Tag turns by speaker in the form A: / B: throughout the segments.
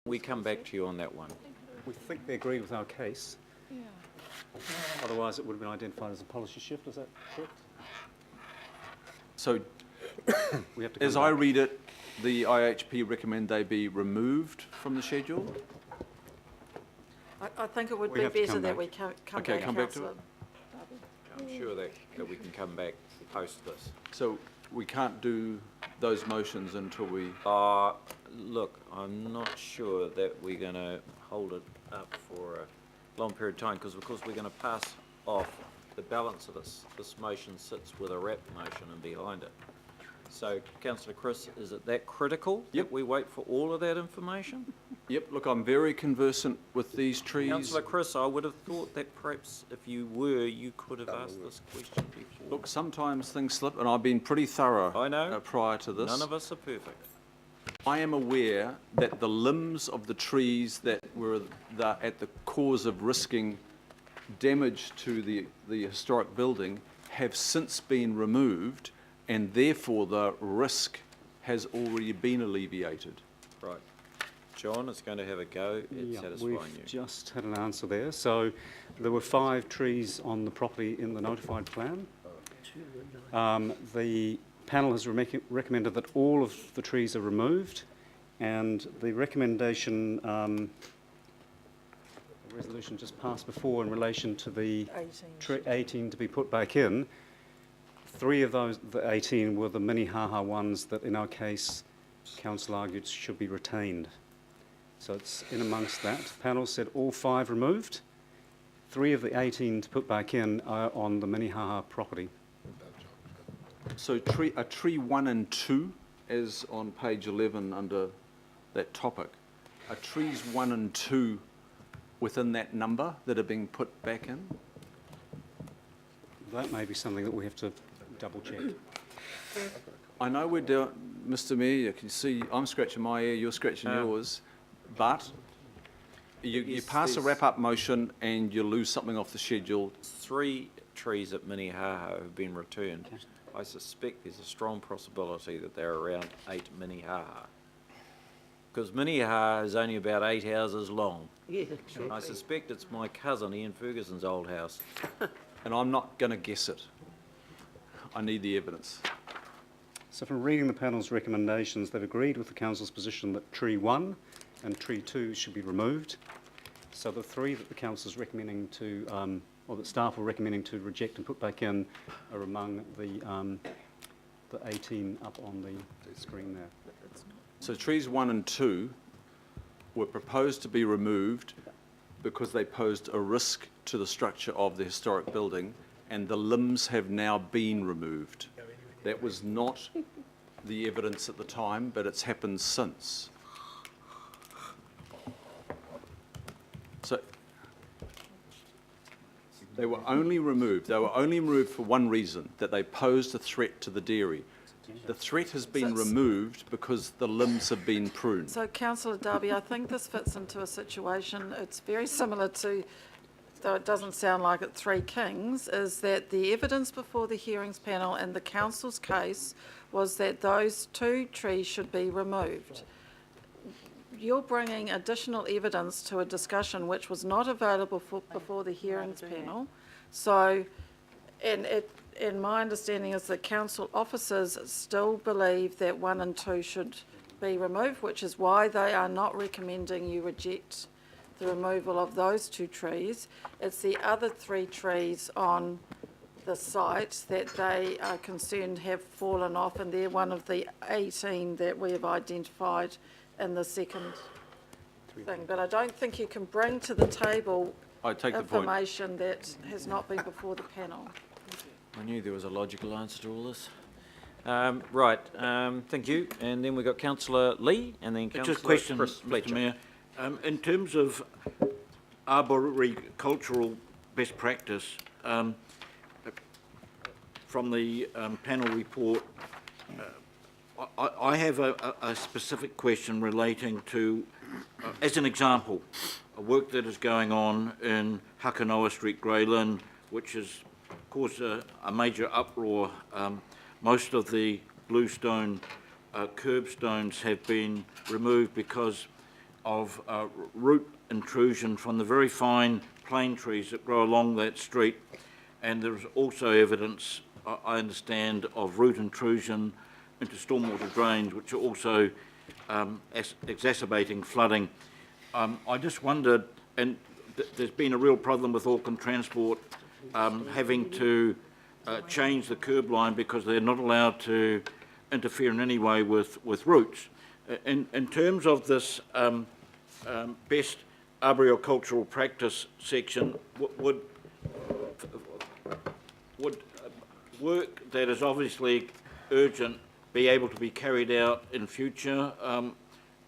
A: we come back to you on that one.
B: We think they agreed with our case.
C: Yeah.
B: Otherwise, it would have been identified as a policy shift. Is that correct?
D: So,
B: We have to
D: as
B: come
D: I
B: back.
D: read it, the IHP recommend they be removed from the schedule.
C: I think it would
B: We
C: be
B: have to
C: better
B: come
C: that
B: back.
C: we come
D: Okay,
C: back,
D: come back to
C: Councillor.
A: I'm sure that we can come back post this.
D: So we can't do those motions until we...
A: Look, I'm not sure that we're going to hold it up for a long period of time, because of course we're going to pass off the balance of this. This motion sits with a wrap motion and behind it. So, Councillor Chris, is it that critical that we wait for all of that information?
D: Yep, look, I'm very conversant with these trees.
A: Councillor Chris, I would have thought that perhaps if you were, you could have asked this question before.
D: Look, sometimes things slip, and I've been pretty thorough
A: I know.
D: prior to this.
A: None of us are perfect.
D: I am aware that the limbs of the trees that were at the cause of risking damage to the historic building have since been removed, and therefore the risk has already been alleviated.
A: Right. John is going to have a go at satisfying
B: we've
A: you.
B: just had an answer there. So there were 5 trees on the property in the notified plan. The panel has recommended that all of the trees are removed, and the recommendation, the resolution just passed before in relation to the 18 to be put back in. 3 of those, the 18, were the Minnehaha ones that, in our case, council argued should be retained. So it's in amongst that. Panel said all 5 removed. 3 of the 18 to put back in are on the Minnehaha property.
D: So tree 1 and 2, as on page 11 under that topic, are trees 1 and 2 within that number that are being put back in?
B: That may be something that we have to double check.
D: I know we're doing, Mr. Mayor, you can see I'm scratching my ear, you're scratching yours, but you pass a wrap-up motion and you lose something off the schedule.
A: 3 trees at Minnehaha have been returned. I suspect there's a strong possibility that they're around 8 Minnehaha. Because Minnehaha is only about 8 houses long.
E: Yeah,
A: I suspect it's my cousin Ian Ferguson's old house.
D: And I'm not going to guess it. I need the evidence.
B: So from reading the panel's recommendations, they've agreed with the council's position that tree 1 and tree 2 should be removed. So the 3 that the council is recommending to, or that staff are recommending to reject and put back in, are among the 18 up on the screen there.
D: So trees 1 and 2 were proposed to be removed because they posed a risk to the structure of the historic building, and the limbs have now been removed. That was not the evidence at the time, but it's happened since. So they were only removed for one reason, that they posed a threat to the dairy. The threat has been removed because the limbs have been pruned.
C: So, Councillor Darby, I think this fits into a situation, it's very similar to, though it doesn't sound like it, Three Kings, is that the evidence before the hearings panel in the council's case was that those 2 trees should be removed. You're bringing additional evidence to a discussion which was not available before the hearings panel. So, and my understanding is that council officers still believe that 1 and 2 should be removed, which is why they are not recommending you reject the removal of those 2 trees. It's the other 3 trees on the site that they are concerned have fallen off, and they're one of the 18 that we have identified in the second thing. But I don't think you can bring to the table
D: I take the point.
C: information that has not been before the panel.
A: I knew there was a logical answer to all this. Right, thank you. And then we've got Councillor Lee and then Councillor
E: just a question,
A: Chris Fletcher.
E: Mr. Mayor. In terms of arboricultural best practice, from the panel report, I have a specific question relating to, as an example, a work that is going on in Hakanoa Street, Grey Lynn, which has caused a major uproar. Most of the bluestone curbstones have been removed because of root intrusion from the very fine plane trees that grow along that street. And there's also evidence, I understand, of root intrusion into stormwater drains, which are also exacerbating flooding. I just wondered, and there's been a real problem with Auckland Transport having to change the curb line because they're not allowed to interfere in any way with roots. In terms of this best arboricultural practice section, would work that is obviously urgent be able to be carried out in future,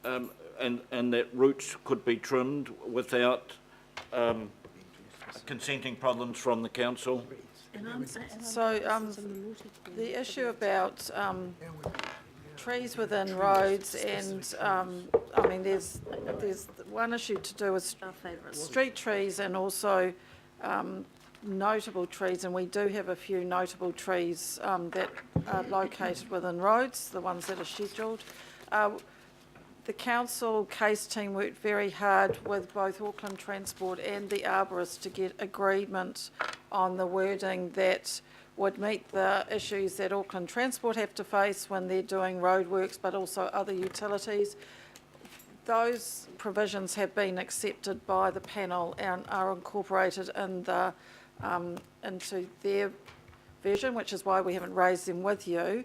E: and that roots could be trimmed without consenting problems from the council?
C: So the issue about trees within roads and, I mean, there's one issue to do with street trees and also notable trees, and we do have a few notable trees that are located within roads, the ones that are scheduled. The council case team worked very hard with both Auckland Transport and the arborist to get agreement on the wording that would meet the issues that Auckland Transport have to face when they're doing roadworks, but also other utilities. Those provisions have been accepted by the panel and are incorporated in the into their version, which is why we haven't raised them with you.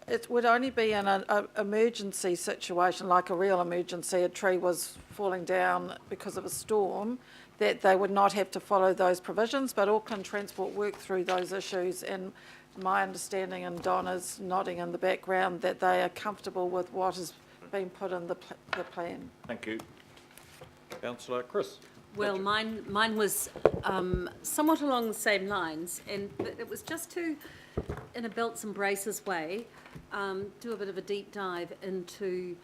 C: It would only be in an emergency situation, like a real emergency, a tree was falling down because of a storm, that they would not have to follow those provisions, but Auckland Transport worked through those issues, and my understanding, and Donna's nodding in the background, that they are comfortable with what has been put in the plan.
E: Thank you.
A: Councillor Chris.
F: Well, mine was somewhat along the same lines, and it was just to, in a belts and braces way, do a bit of a deep dive into,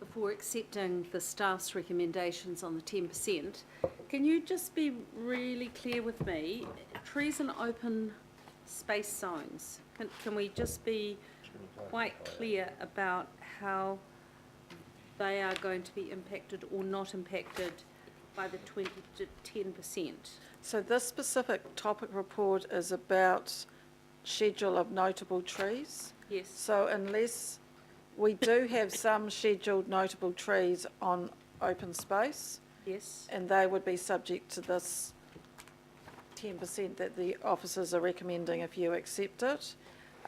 F: before accepting the staff's recommendations on the 10%, can you just be really clear with me, trees in open space zones, can we just be quite clear about how they are going to be impacted or not impacted by the 20 to 10%?
C: So this specific topic report is about schedule of notable trees.
F: Yes.
C: So unless we do have some scheduled notable trees on open space,
F: Yes.
C: and they would be subject to this 10% that the officers are recommending if you accept it.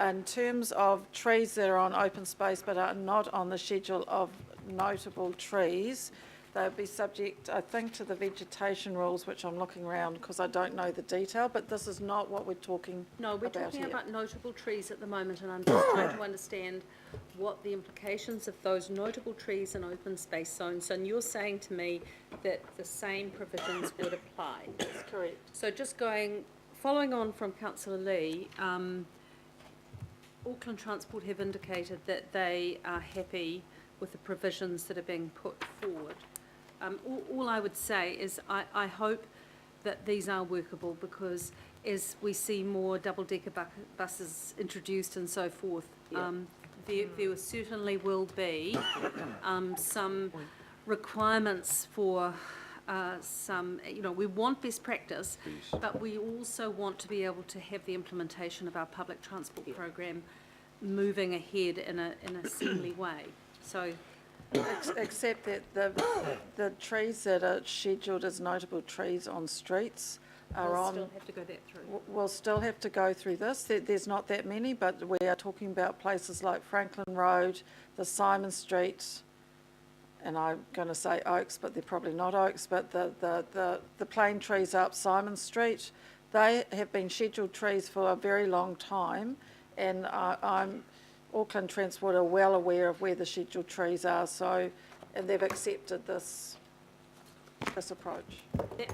C: In terms of trees that are on open space but are not on the schedule of notable trees, they would be subject, I think, to the vegetation rules, which I'm looking around because I don't know the detail, but this is not what we're talking
F: No, we're
C: about
F: talking
C: here.
F: about notable trees at the moment, and I'm just trying to understand what the implications of those notable trees in open space zones, and you're saying to me that the same provisions would apply.
C: That's correct.
F: So just following on from Councillor Lee, Auckland Transport have indicated that they are happy with the provisions that are being put forward. All I would say is I hope that these are workable, because as we see more double-decker buses introduced and so forth, there certainly will be some requirements for some, we want best practice, but we also want to be able to have the implementation of our public transport program moving ahead in a seemly way. So,
C: Except that the trees that are scheduled as notable trees on streets are
F: we'll
C: on.
F: still have to go that through.
C: We'll still have to go through this. There's not that many, but we are talking about places like Franklin Road, the Simon Street, and I'm going to say oaks, but they're probably not oaks, but the plane trees up Simon Street, they have been scheduled trees for a very long time, and Auckland Transport are well aware of where the scheduled trees are, and they've accepted this approach.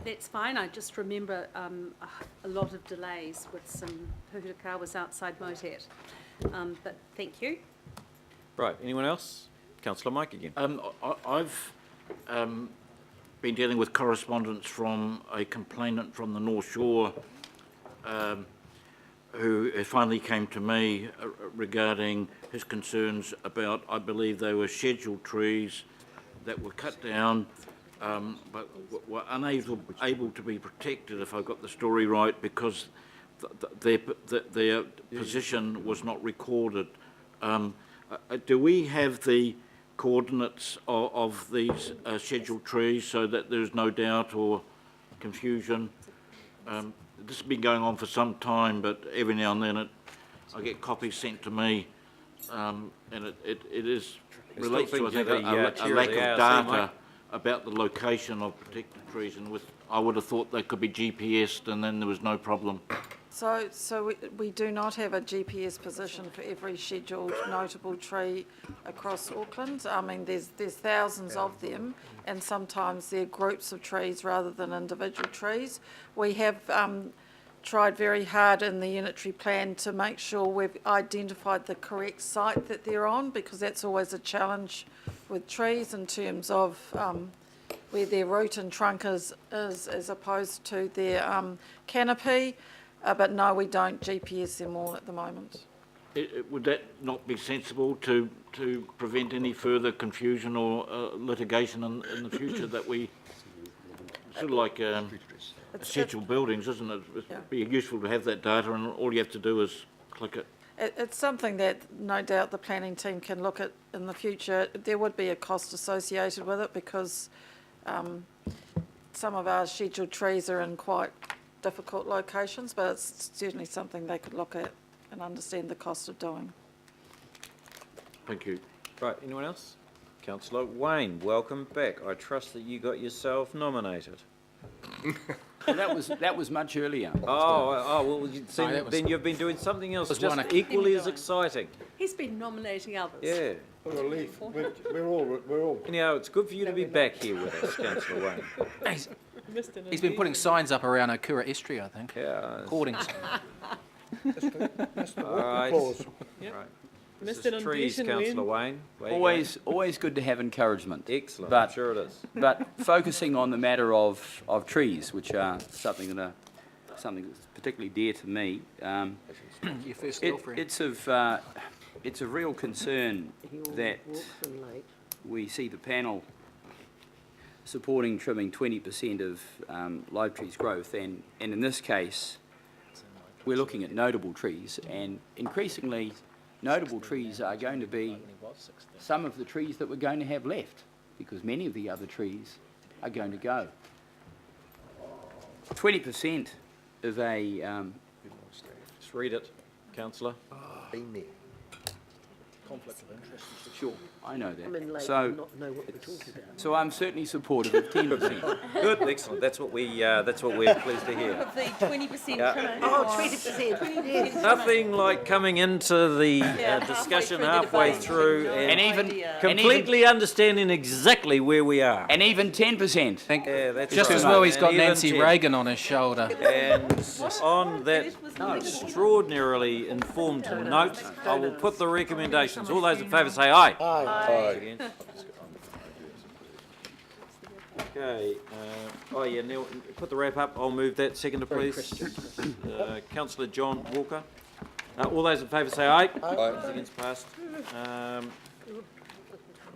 F: That's fine. I just remember a lot of delays with some pūhurakawas outside Motet. But thank you.
A: Right, anyone else? Councillor Mike again.
E: I've been dealing with correspondence from a complainant from the North Shore who finally came to me regarding his concerns about, I believe they were scheduled trees that were cut down, but were able to be protected, if I got the story right, because their position was not recorded. Do we have the coordinates of these scheduled trees so that there's no doubt or confusion? This has been going on for some time, but every now and then I get copies sent to me, and it relates to, I think, a lack of data about the location of protected trees, and I would have thought they could be GPSed and then there was no problem.
C: So we do not have a GPS position for every scheduled notable tree across Auckland. I mean, there's thousands of them, and sometimes they're groups of trees rather than individual trees. We have tried very hard in the unitary plan to make sure we've identified the correct site that they're on, because that's always a challenge with trees in terms of where their root and trunk is as opposed to their canopy. But no, we don't GPS them all at the moment.
E: Would that not be sensible to prevent any further confusion or litigation in the future, that we, sort of like scheduled buildings, isn't it? It'd be useful to have that data, and all you have to do is click it.
C: It's something that no doubt the planning team can look at in the future. There would be a cost associated with it, because some of our scheduled trees are in quite difficult locations, but it's certainly something they could look at and understand the cost of doing.
E: Thank you.
A: Right, anyone else? Councillor Wayne, welcome back. I trust that you got yourself nominated.
G: Well, that was much earlier.
A: Well,
G: that was-
A: then you've been doing something else
G: was
A: just
G: one
A: equally as exciting.
F: He's been nominating others.
A: Yeah.
H: We're all.
A: Anyhow, it's good for you to be back here with us, Councillor Wayne.
G: He's been putting signs up around Okura Estuary, I think.
A: Yeah.
G: Hoardings.
A: All right. Right. This is trees, Councillor Wayne. Where you
I: Always good to have encouragement.
A: going? Excellent,
I: but-
A: I'm sure it is.
I: But focusing on the matter of trees, which are something that's particularly dear to me,
G: Your first girlfriend.
I: it's of real concern that we see the panel supporting trimming 20% of live trees growth, and in this case, we're looking at notable trees, and increasingly, notable trees are going to be some of the trees that we're going to have left, because many of the other trees are going to go. 20% of a...
A: Just read it, Councillor.
H: Conflict of interest.
I: Sure, I know that.
H: I'm in late
I: So,
H: and not know what we're talking about.
I: so I'm certainly supportive of 10%.
A: Good, excellent. That's what we're pleased to hear.
F: Of the 20%
A: Yeah.
F: trimming.
H: Oh, 20%, yes.
A: Nothing like coming into the discussion halfway through and completely understanding exactly where we are.
I: And even 10%.
A: Yeah, that's
G: Just
A: right.
G: as well he's got
A: And even
G: Nancy
A: 10.
G: Reagan on his shoulder.
A: And on that extraordinarily informed note, I will put the recommendations. All those in favour say aye. Aye. Okay. Neil, put the wrap up. I'll move that. Seconder, please. Councillor John Walker. All those in favour say aye. Aye. Against passed.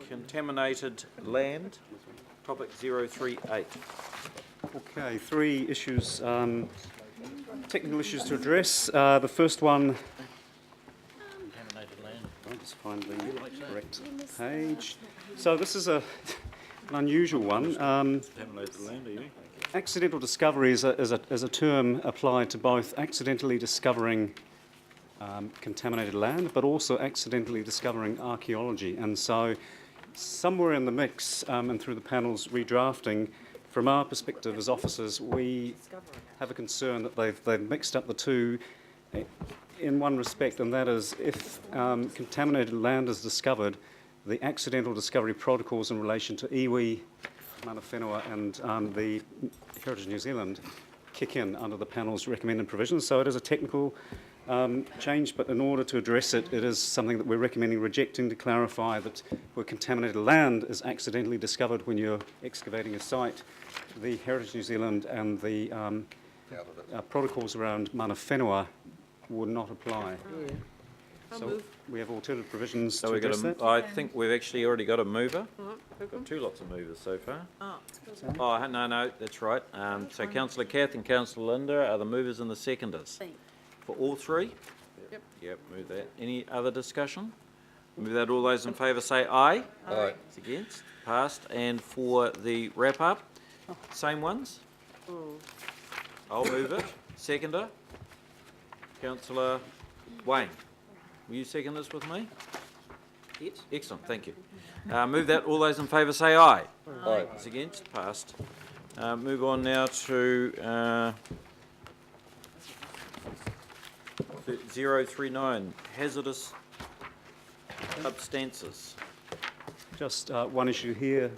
A: Contaminated land. Topic 038.
B: Okay, 3 issues, technical issues to address. The first one... I'll just find the correct page. So this is an unusual one. Accidental discovery is a term applied to both accidentally discovering contaminated land, but also accidentally discovering archaeology. And so somewhere in the mix, and through the panel's redrafting, from our perspective as officers, we have a concern that they've mixed up the two in one respect, and that is if contaminated land is discovered, the accidental discovery protocols in relation to iwi, mana whenua and the Heritage New Zealand kick in under the panel's recommended provisions. So it is a technical change, but in order to address it, it is something that we're recommending rejecting to clarify that where contaminated land is accidentally discovered when you're excavating a site, the Heritage New Zealand and the protocols around mana whenua would not apply. So we have alternative provisions
A: So
B: to
A: we've got
B: address that?
A: I think we've actually already got a mover. We've got 2 lots of movers so far. Oh, no, that's right. So councillor Kath and councillor Linda are the movers and the seconders. For all 3?
C: Yep.
A: Yep, move that. Any other discussion? Move that. All those in favour say aye.
H: Aye.
A: Against? Passed. And for the wrap-up, same ones? I'll move it. Seconder? Councillor Wayne. Will you second this with me?
I: Yes.
A: Excellent, thank you. Move that. All those in favour say aye.
H: Aye.
A: Those against? Passed. Move on now to 039, hazardous substances.
B: Just one issue here.